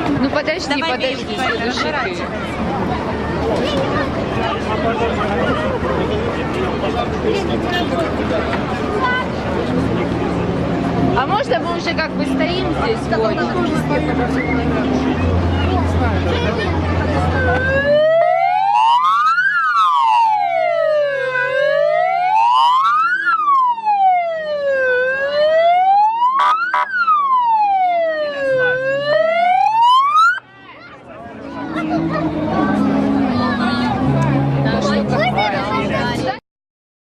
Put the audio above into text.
Ну подожди, Давай, подожди, бей, следующий ты. разбирайся. А можно мы уже как бы стоим здесь? Вот?